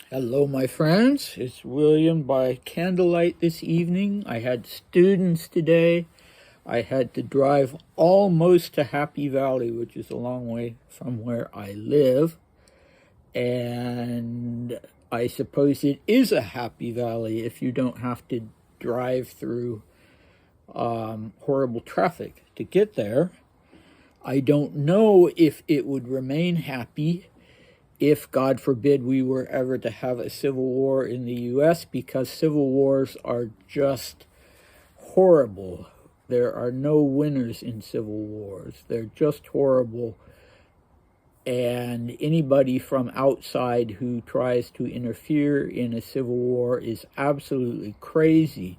Hello, my friends. It's William by candlelight this evening. I had students today. I had to drive almost to Happy Valley, which is a long way from where I live. And I suppose it is a happy valley if you don't have to drive through horrible traffic to get there. I don't know if it would remain happy if, God forbid, we were ever to have a civil war in the U.S., because civil wars are just horrible. There are no winners in civil wars. They're just horrible. And anybody from outside who tries to interfere in a civil war is absolutely crazy.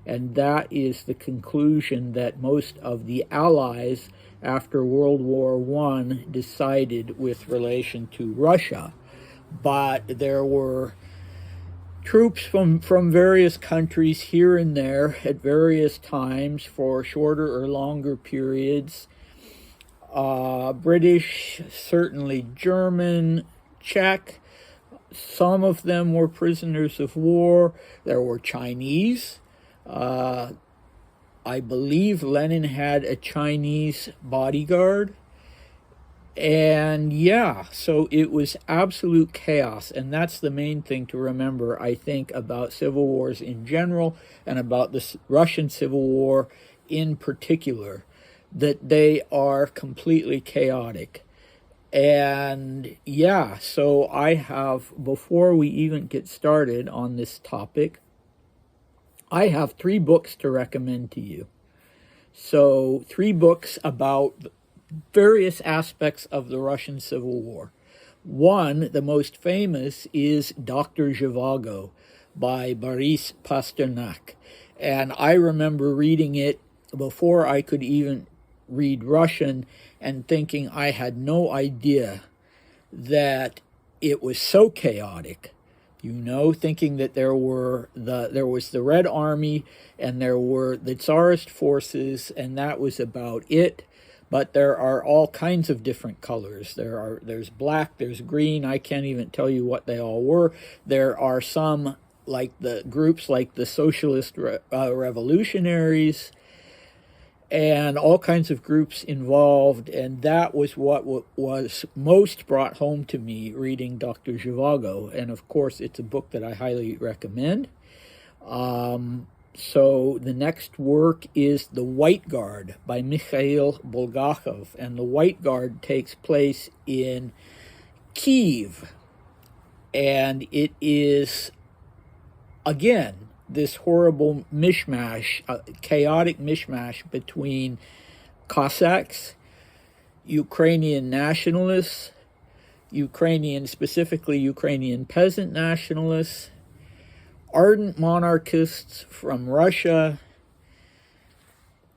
And that is the conclusion that most of the Allies after World War I decided with relation to Russia. But there were troops from various countries here and there at various times for shorter or longer periods. British, certainly German, Czech. Some of them were prisoners of war. There were Chinese. I believe Lenin had a Chinese bodyguard. And yeah, so it was absolute chaos. And that's the main thing to remember, I think, about civil wars in general and about the Russian Civil War in particular, that they are completely chaotic. And yeah, so I have, before we even get started on this topic, I have 3 books to recommend to you. So 3 books about various aspects of the Russian Civil War. One, the most famous, is Dr. Zhivago by Boris Pasternak. And I remember reading it before I could even read Russian and thinking I had no idea that it was so chaotic. Thinking that there was the Red Army and there were the Tsarist forces, and that was about it. But there are all kinds of different colors. There's black, there's green. I can't even tell you what they all were. There are some like the groups like the Socialist Revolutionaries, and all kinds of groups involved, and that was what was most brought home to me reading Dr. Zhivago, and of course it's a book that I highly recommend. So the next work is The White Guard by Mikhail Bulgakov, and The White Guard takes place in Kiev, and it is, again, this horrible mishmash, chaotic mishmash between Cossacks, Ukrainian nationalists, specifically Ukrainian peasant nationalists, ardent monarchists from Russia,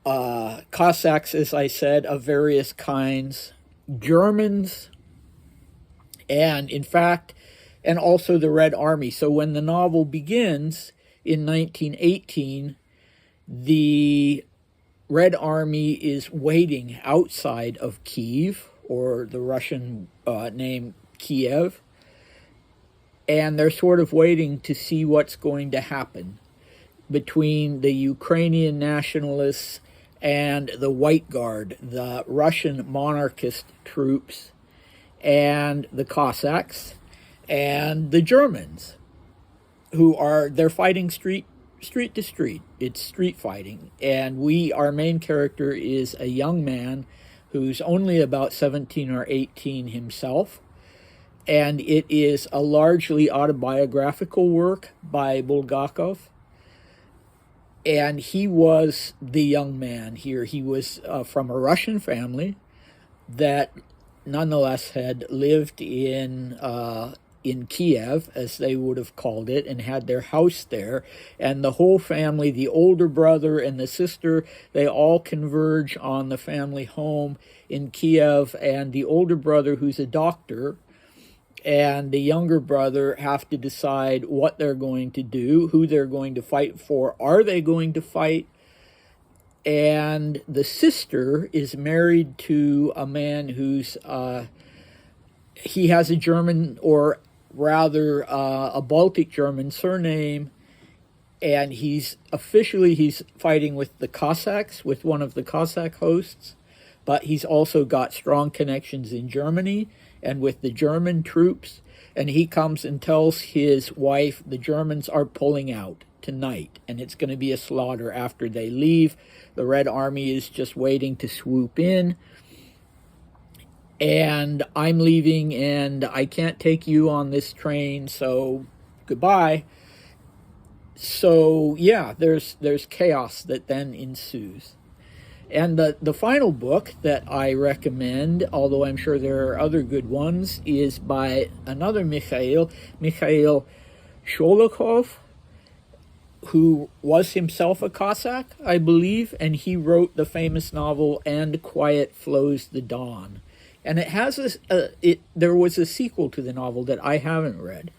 Cossacks, as I said, of various kinds, Germans, and in fact, and also the Red Army. So when the novel begins in 1918, the Red Army is waiting outside of Kiev, or the Russian name Kiev, and they're sort of waiting to see what's going to happen between the Ukrainian nationalists and the White Guard, the Russian monarchist troops, and the Cossacks, and the Germans, they're fighting street to street. It's street fighting. And our main character is a young man who's only about 17 or 18 himself. And it is a largely autobiographical work by Bulgakov. And he was the young man here. He was from a Russian family that nonetheless had lived in Kiev, as they would have called it, and had their house there. And the whole family, the older brother and the sister, they all converge on the family home in Kiev. And the older brother, who's a doctor, and the younger brother have to decide what they're going to do, who they're going to fight for. Are they going to fight? And the sister is married to a man who's he has a German or rather a Baltic German surname, and he's fighting with the Cossacks, with one of the Cossack hosts, but he's also got strong connections in Germany and with the German troops, and he comes and tells his wife the Germans are pulling out tonight, and it's going to be a slaughter after they leave. The Red Army is just waiting to swoop in, and I'm leaving, and I can't take you on this train, so goodbye. So yeah, there's chaos that then ensues. And the final book that I recommend, although I'm sure there are other good ones, is by another Mikhail Sholokhov, who was himself a Cossack, I believe, and he wrote the famous novel "And Quiet Flows the Dawn." And it has there was a sequel to the novel that I haven't read,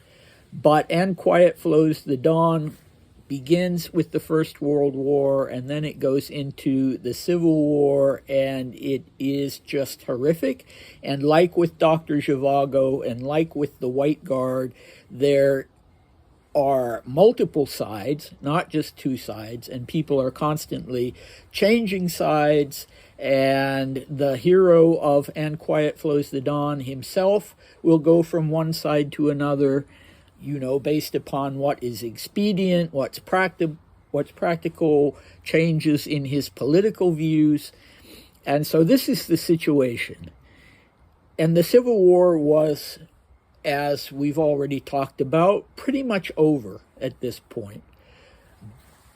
but "And Quiet Flows the Dawn" begins with the First World War, and then it goes into the Civil War, and it is just horrific. And like with Dr. Zhivago and like with the White Guard, there are multiple sides, not just two sides, and people are constantly changing sides. And the hero of "And Quiet Flows the Dawn" himself will go from one side to another, based upon what is expedient, what's practical, changes in his political views. And so this is the situation. And the Civil War was, as we've already talked about, pretty much over at this point.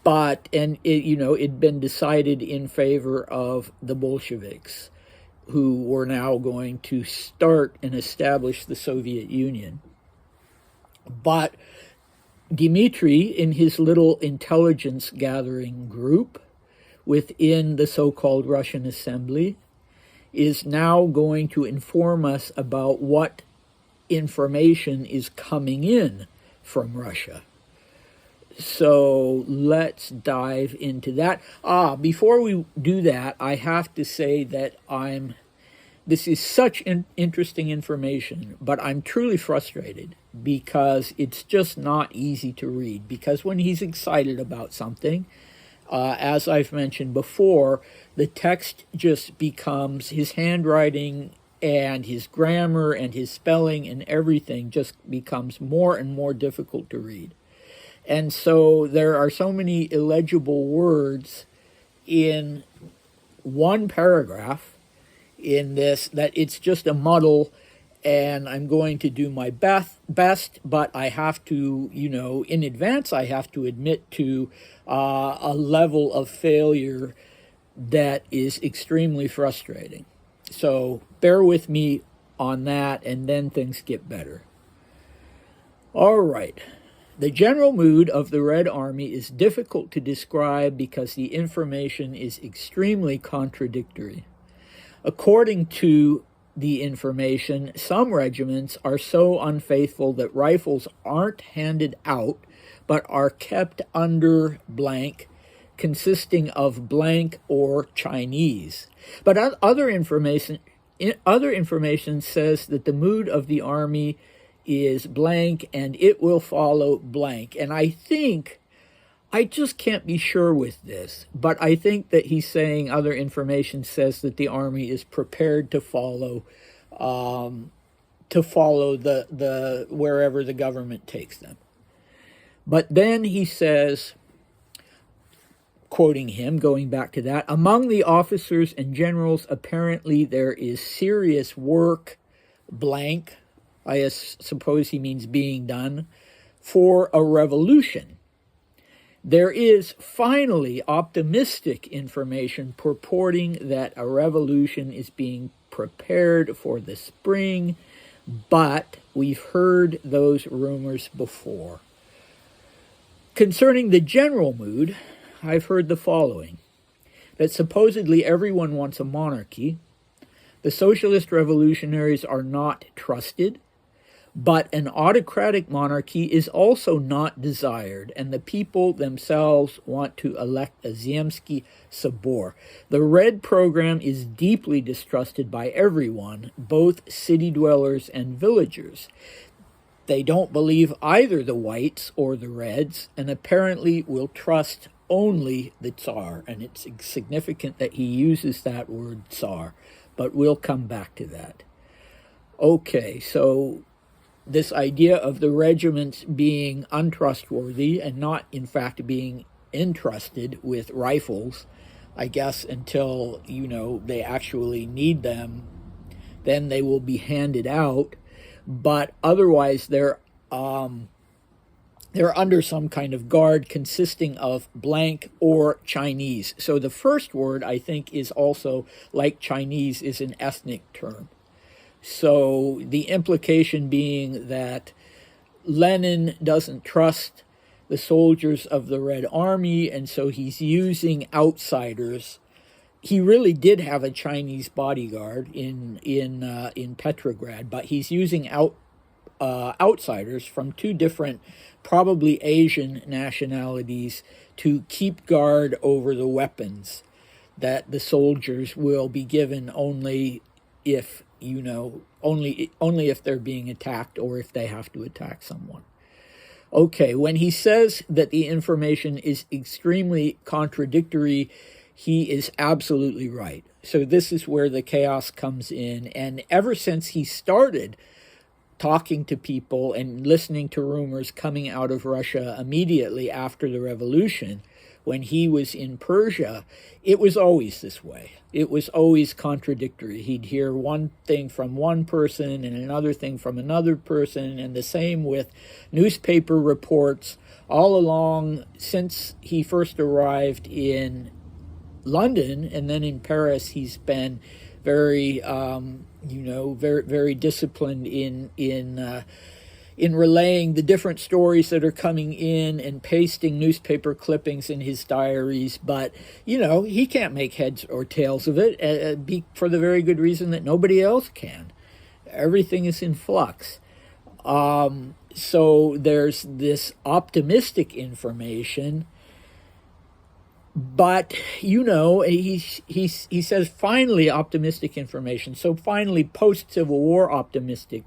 But, it'd been decided in favor of the Bolsheviks, who were now going to start and establish the Soviet Union. But Dmitri, in his little intelligence gathering group within the so-called Russian Assembly, is now going to inform us about what information is coming in from Russia. So let's dive into that. Before we do that, I have to say that this is such interesting information, but I'm truly frustrated because it's just not easy to read. Because when he's excited about something, as I've mentioned before, the text just becomes, his handwriting and his grammar and his spelling and everything just becomes more and more difficult to read. And so there are so many illegible words in one paragraph in this that it's just a muddle, and I'm going to do my best, but I have to, in advance, I have to admit to a level of failure that is extremely frustrating. So bear with me on that, and then things get better. All right. The general mood of the Red Army is difficult to describe because the information is extremely contradictory. According to the information, some regiments are so unfaithful that rifles aren't handed out, but are kept under blank, consisting of blank or Chinese. But other information says that the mood of the army is blank and it will follow blank. And I just can't be sure with this, but I think that he's saying other information says that the army is prepared to follow the wherever the government takes them. But then he says, quoting him, going back to that, among the officers and generals, apparently there is serious work, blank, I suppose he means being done, for a revolution. There is finally optimistic information purporting that a revolution is being prepared for the spring, but we've heard those rumors before. Concerning the general mood, I've heard the following: that supposedly everyone wants a monarchy, the socialist revolutionaries are not trusted, but an autocratic monarchy is also not desired, and the people themselves want to elect a Zemsky Sobor. The Red program is deeply distrusted by everyone, both city dwellers and villagers. they don't believe either the whites or the reds, and apparently will trust only the Tsar. And it's significant that he uses that word Tsar, but we'll come back to that. Okay, so this idea of the regiments being untrustworthy and not, in fact, being entrusted with rifles, I guess, until, they actually need them, then they will be handed out. But otherwise, they're under some kind of guard consisting of blank or Chinese. So the first word, I think, is also, like Chinese, is an ethnic term. So the implication being that Lenin doesn't trust the soldiers of the Red Army, and so he's using outsiders. He really did have a Chinese bodyguard in Petrograd, but he's using outsiders from two different, probably Asian nationalities, to keep guard over the weapons that the soldiers will be given only if only if they're being attacked or if they have to attack someone. Okay, when he says that the information is extremely contradictory, he is absolutely right. So this is where the chaos comes in. And ever since he started talking to people and listening to rumors coming out of Russia immediately after the revolution, when he was in Persia, it was always this way. It was always contradictory. He'd hear one thing from one person and another thing from another person, and the same with newspaper reports all along since he first arrived in London, and then in Paris he's been very, very disciplined in relaying the different stories that are coming in and pasting newspaper clippings in his diaries. But, he can't make heads or tails of it for the very good reason that nobody else can. Everything is in flux. So there's this optimistic information, but, he says finally optimistic information. So finally post-Civil War optimistic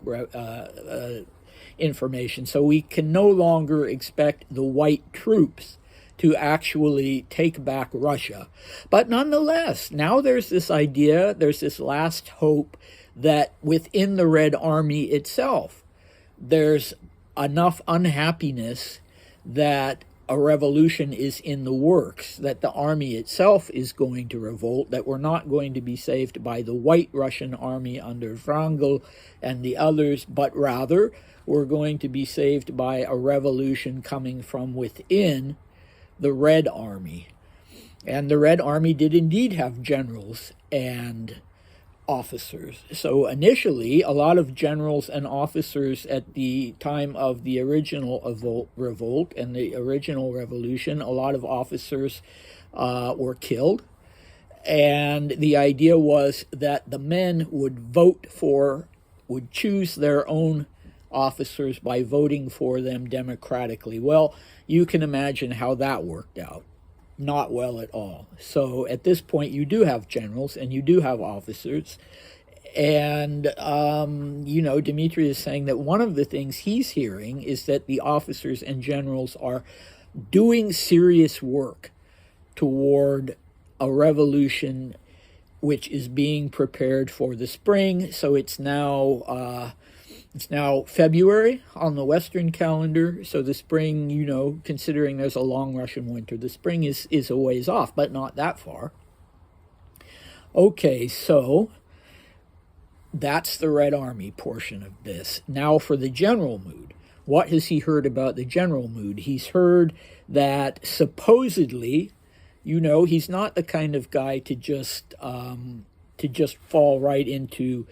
information. So we can no longer expect the white troops to actually take back Russia. But nonetheless, now there's this idea, there's this last hope that within the Red Army itself, there's enough unhappiness that a revolution is in the works, that the army itself is going to revolt, that we're not going to be saved by the white Russian army under Wrangel and the others, but rather we're going to be saved by a revolution coming from within the Red Army. And the Red Army did indeed have generals and officers. So initially, a lot of generals and officers at the time of the original revolt and the original revolution, a lot of officers were killed. And the idea was that the men would choose their own officers by voting for them democratically. Well, you can imagine how that worked out. Not well at all. So at this point, you do have generals and you do have officers. And, Dmitry is saying that one of the things he's hearing is that the officers and generals are doing serious work toward a revolution which is being prepared for the spring. So it's now February on the Western calendar. So the spring, considering there's a long Russian winter, the spring is a ways off, but not that far. Okay, so that's the Red Army portion of this. Now for the general mood. What has he heard about the general mood? He's heard that supposedly, he's not the kind of guy to just fall right into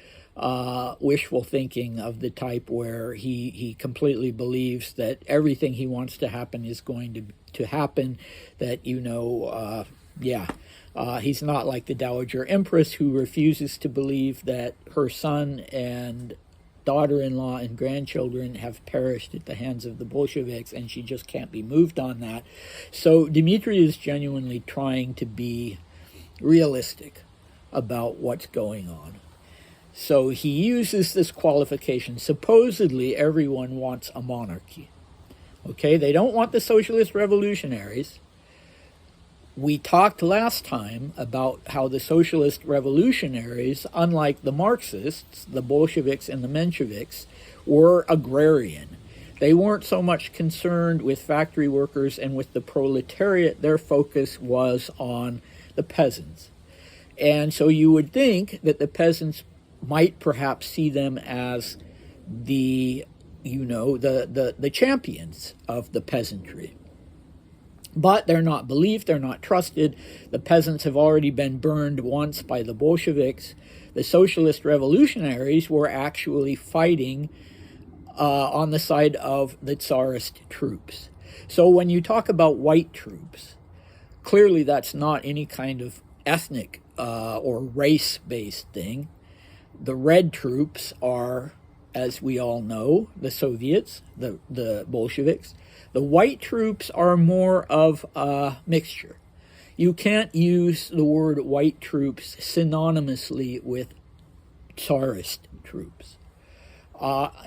wishful thinking of the type where he completely believes that everything he wants to happen is going to happen, that, he's not like the Dowager Empress, who refuses to believe that her son and daughter-in-law and grandchildren have perished at the hands of the Bolsheviks, and she just can't be moved on that. So Dmitry is genuinely trying to be realistic about what's going on. So he uses this qualification. Supposedly, everyone wants a monarchy. Okay, they don't want the socialist revolutionaries. We talked last time about how the socialist revolutionaries, unlike the Marxists, the Bolsheviks and the Mensheviks, were agrarian. They weren't so much concerned with factory workers and with the proletariat. Their focus was on the peasants. And so you would think that the peasants might perhaps see them as the champions of the peasantry. But they're not believed, they're not trusted. The peasants have already been burned once by the Bolsheviks. The socialist revolutionaries were actually fighting on the side of the Tsarist troops. So when you talk about white troops, clearly that's not any kind of ethnic or race-based thing. The red troops are, as we all know, the Soviets, the Bolsheviks. The white troops are more of a mixture. You can't use the word white troops synonymously with Tsarist troops.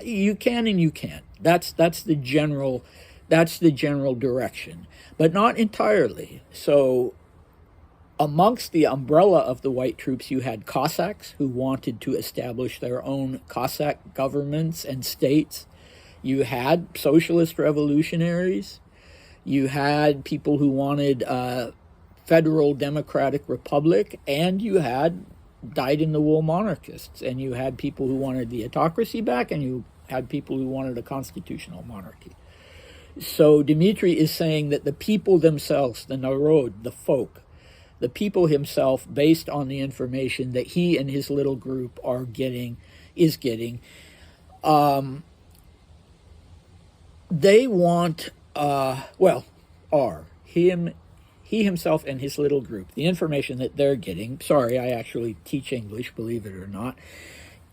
You can and you can't. That's the general direction, but not entirely. So amongst the umbrella of the white troops, you had Cossacks who wanted to establish their own Cossack governments and states. You had socialist revolutionaries. You had people who wanted a federal democratic republic, and you had dyed-in-the-wool monarchists, and you had people who wanted the autocracy back, and you had people who wanted a constitutional monarchy. So Dmitry is saying that the people themselves, the narod, the folk, the people himself, based on the information that he and his little group is getting, they want, he himself and his little group, the information that they're getting, sorry, I actually teach English, believe it or not,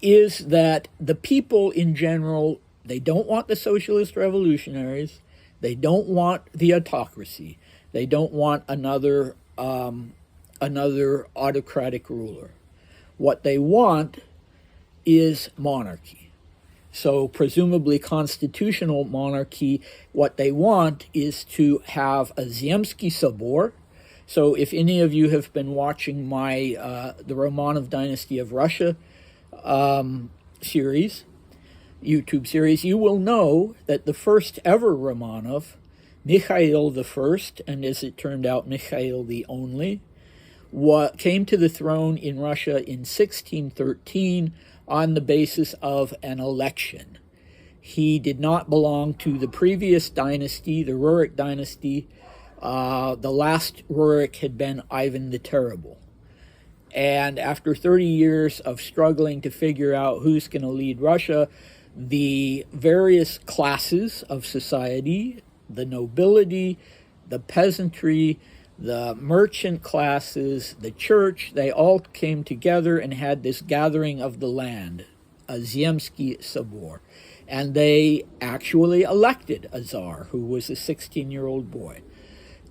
is that the people in general, they don't want the socialist revolutionaries, they don't want the autocracy, they don't want another autocratic ruler. What they want is monarchy. So presumably constitutional monarchy, what they want is to have a Zemsky Sobor. So if any of you have been watching my the Romanov Dynasty of Russia series, YouTube series, you will know that the first ever Romanov, Mikhail I, and as it turned out, Mikhail the Only, came to the throne in Russia in 1613 on the basis of an election. He did not belong to the previous dynasty, the Rurik dynasty. The last Rurik had been Ivan the Terrible. And after 30 years of struggling to figure out who's going to lead Russia, the various classes of society, the nobility, the peasantry, the merchant classes, the church, they all came together and had this gathering of the land, a Zemsky Sobor. And they actually elected a Tsar, who was a 16-year-old boy.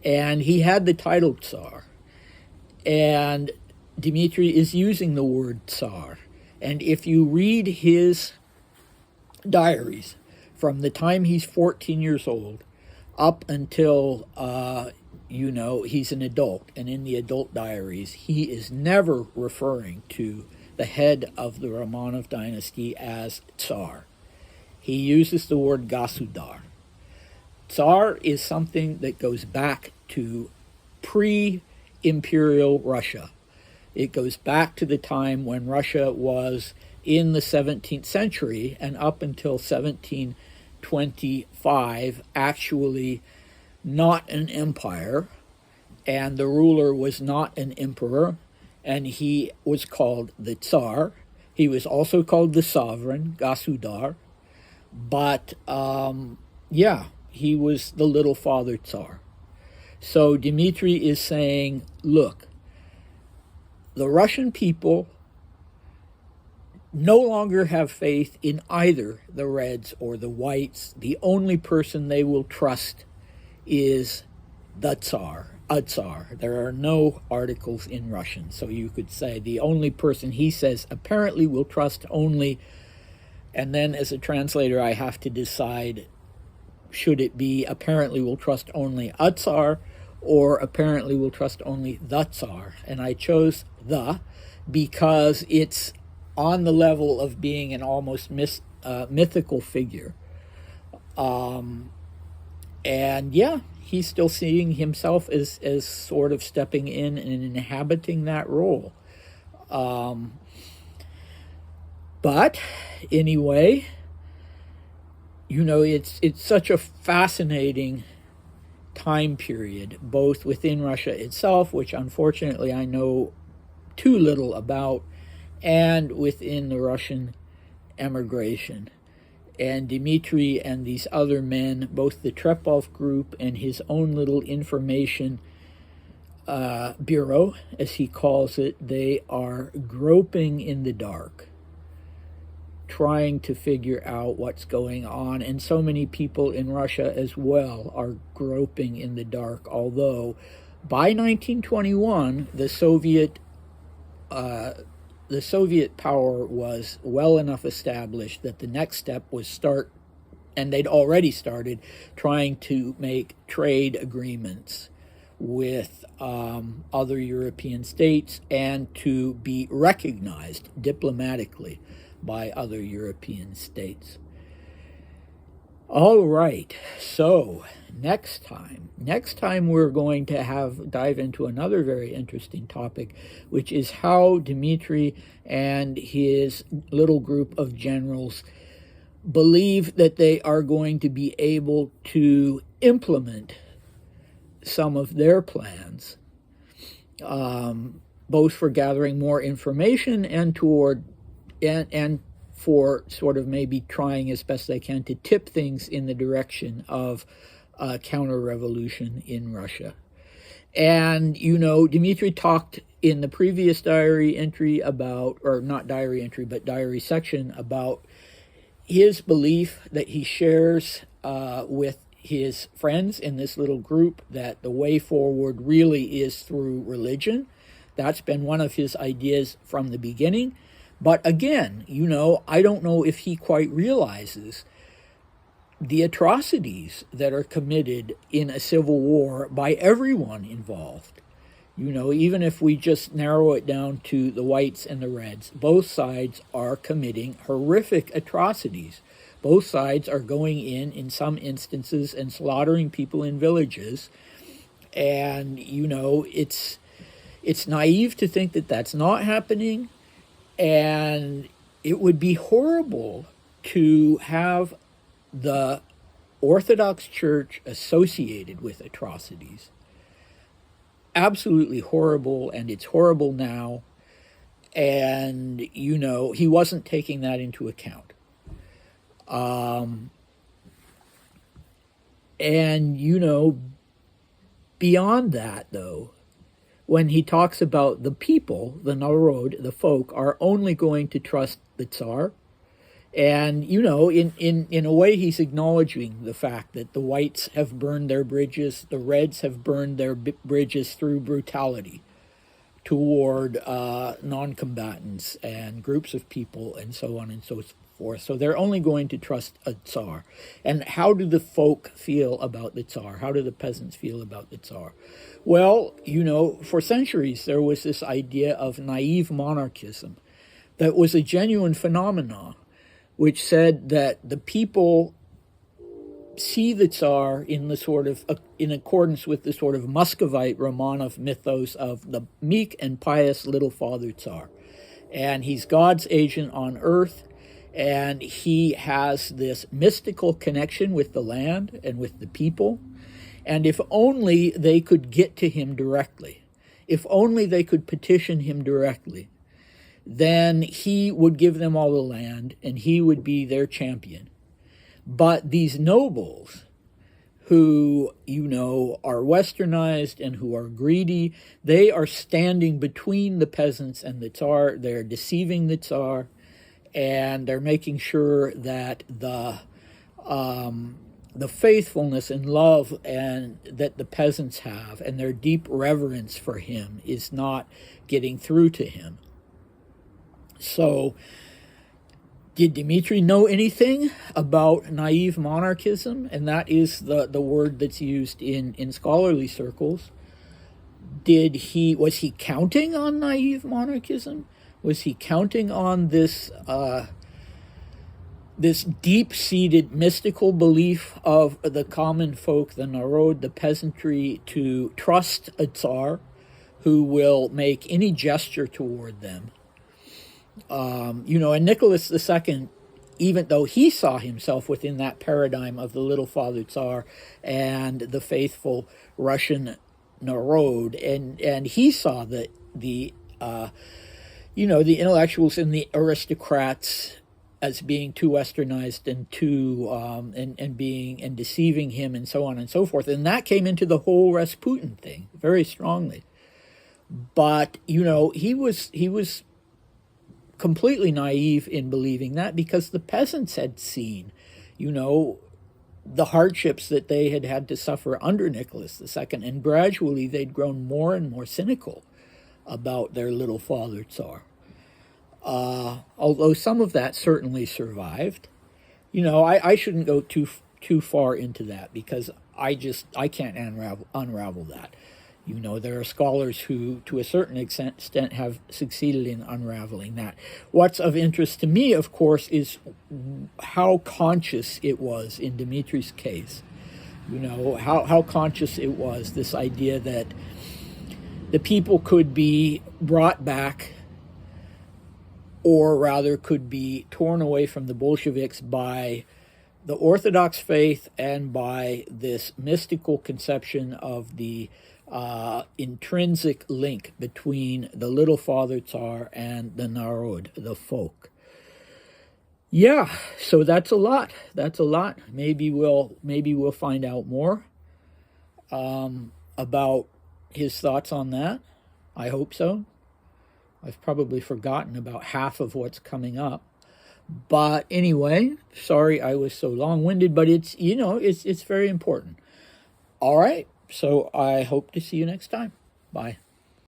And he had the title Tsar. And Dmitry is using the word Tsar. And if you read his diaries from the time he's 14 years old up until he's an adult, and in the adult diaries, he is never referring to the head of the Romanov dynasty as Tsar. He uses the word Gasudar. Tsar is something that goes back to pre-imperial Russia. It goes back to the time when Russia was in the 17th century and up until 1725 actually not an empire, and the ruler was not an emperor, and he was called the Tsar. He was also called the sovereign, Gasudar, but he was the little father Tsar. So Dmitry is saying, look, the Russian people no longer have faith in either the Reds or the Whites. The only person they will trust is the Tsar, a Tsar. There are no articles in Russian. So you could say the only person he says apparently will trust only, and then as a translator I have to decide, should it be apparently will trust only a Tsar or apparently will trust only the Tsar? And I chose the because it's on the level of being an almost mythical figure. And yeah, he's still seeing himself as sort of stepping in and inhabiting that role. But anyway, it's such a fascinating time period, both within Russia itself, which unfortunately I know too little about, and within the Russian emigration. And Dmitri and these other men, both the Trepov group and his own little information bureau, as he calls it, they are groping in the dark, trying to figure out what's going on. And so many people in Russia as well are groping in the dark, although by 1921, the Soviet power was well enough established that the next step was start, and they'd already started, trying to make trade agreements with other European states and to be recognized diplomatically by other European states. All right, so next time we're going to dive into another very interesting topic, which is how Dmitri and his little group of generals believe that they are going to be able to implement some of their plans, both for gathering more information and for sort of maybe trying as best they can to tip things in the direction of a counter-revolution in Russia. And, Dmitri talked in the previous diary entry about, or not diary entry, but diary section, about his belief that he shares with his friends in this little group, that the way forward really is through religion. That's been one of his ideas from the beginning. But again, I don't know if he quite realizes the atrocities that are committed in a civil war by everyone involved. Even if we just narrow it down to the whites and the reds, both sides are committing horrific atrocities. Both sides are going in some instances, and slaughtering people in villages. And, it's naive to think that that's not happening. And it would be horrible to have the Orthodox Church associated with atrocities. Absolutely horrible, and it's horrible now. And, he wasn't taking that into account. Beyond that, though, when he talks about the people, the narod, the folk, are only going to trust the Tsar. And, in a way, he's acknowledging the fact that the whites have burned their bridges, the reds have burned their bridges through brutality toward non-combatants and groups of people and so on and so forth. So they're only going to trust a Tsar. And how do the folk feel about the Tsar? How do the peasants feel about the Tsar? Well, for centuries there was this idea of naive monarchism that was a genuine phenomenon, which said that the people see the Tsar in accordance with the sort of Muscovite Romanov mythos of the meek and pious little Father Tsar. And he's God's agent on earth, and he has this mystical connection with the land and with the people. And if only they could get to him directly, if only they could petition him directly, then he would give them all the land and he would be their champion. But these nobles who, are westernized and who are greedy, they are standing between the peasants and the Tsar. They're deceiving the Tsar, and they're making sure that the the faithfulness and love and that the peasants have and their deep reverence for him is not getting through to him. So, did Dmitri know anything about naive monarchism? And that is the word that's used in scholarly circles. Was he counting on naive monarchism? Was he counting on this this deep-seated mystical belief of the common folk, the narod, the peasantry, to trust a Tsar who will make any gesture toward them? And Nicholas II, even though he saw himself within that paradigm of the little father Tsar and the faithful Russian narod, and he saw that the intellectuals and the aristocrats as being too westernized and too and deceiving him and so on and so forth, and that came into the whole Rasputin thing very strongly. But he was completely naive in believing that, because the peasants had seen, the hardships that they had had to suffer under Nicholas II, and gradually they'd grown more and more cynical about their little father Tsar. Although some of that certainly survived. I shouldn't go too far into that, because I can't unravel that. There are scholars who, to a certain extent, have succeeded in unraveling that. What's of interest to me, of course, is how conscious it was in Dmitri's case. How conscious it was, this idea that the people could be brought back, or rather could be torn away from the Bolsheviks by the Orthodox faith and by this mystical conception of the intrinsic link between the little father Tsar and the narod, the folk. Yeah, so that's a lot. Maybe we'll find out more about his thoughts on that. I hope so. I've probably forgotten about half of what's coming up. But anyway, sorry I was so long-winded, but it's very important. All right, so I hope to see you next time. Bye.